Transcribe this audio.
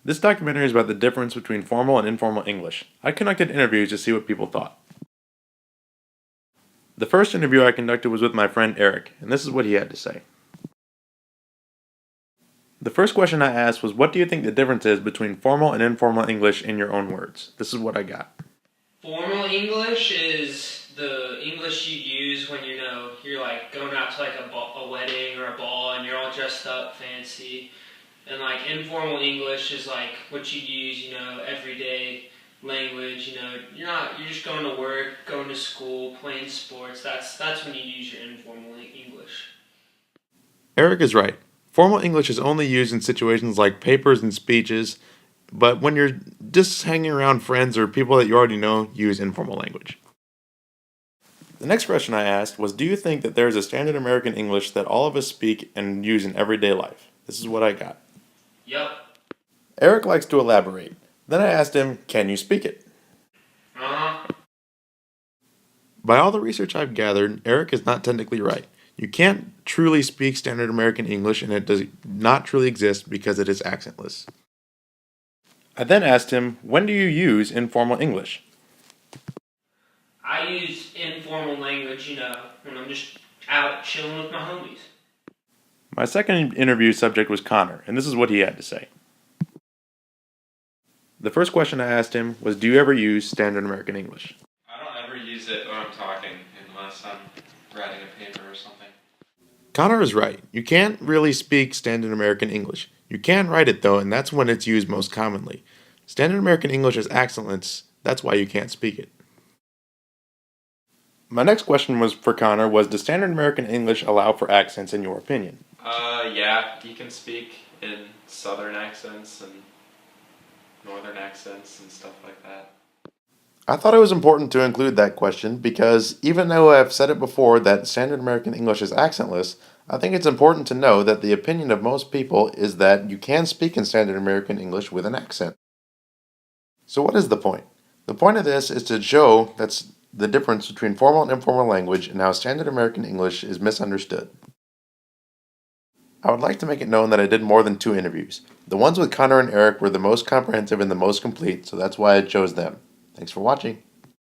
This documentary is about the difference between formal and informal English. I conducted interviews to see what people thought. The first interview I conducted was with my friend Eric, and this is what he had to say. The first question I asked was, what do you think the difference is between formal and informal English in your own words? This is what I got. Formal English is the English you use when you're like going out to like a wedding or a ball and you're all dressed up fancy. And like informal English is like what you use, everyday language. You're just going to work, going to school, playing sports. That's when you use your informal English. Eric is right. Formal English is only used in situations like papers and speeches, but when you're just hanging around friends or people that you already know, use informal language. The next question I asked was, do you think that there is a standard American English that all of us speak and use in everyday life? This is what I got. Yep. Eric likes to elaborate. Then I asked him, can you speak it? Uh-huh. By all the research I've gathered, Eric is not technically right. You can't truly speak standard American English, and it does not truly exist because it is accentless. I then asked him, when do you use informal English? I use informal language, when I'm just out chilling with my homies. My second interview subject was Connor, and this is what he had to say. The first question I asked him was, do you ever use standard American English? I don't ever use it when I'm talking unless I'm writing a paper or something. Connor is right. You can't really speak standard American English. You can write it though, and that's when it's used most commonly. Standard American English is accentless, that's why you can't speak it. My next question was for Connor was, does standard American English allow for accents in your opinion? Yeah, you can speak in southern accents and northern accents and stuff like that. I thought it was important to include that question because even though I've said it before that standard American English is accentless, I think it's important to know that the opinion of most people is that you can speak in standard American English with an accent. So what is the point? The point of this is to show that's the difference between formal and informal language and how standard American English is misunderstood. I would like to make it known that I did more than 2 interviews. The ones with Connor and Eric were the most comprehensive and the most complete, so that's why I chose them. Thanks for watching.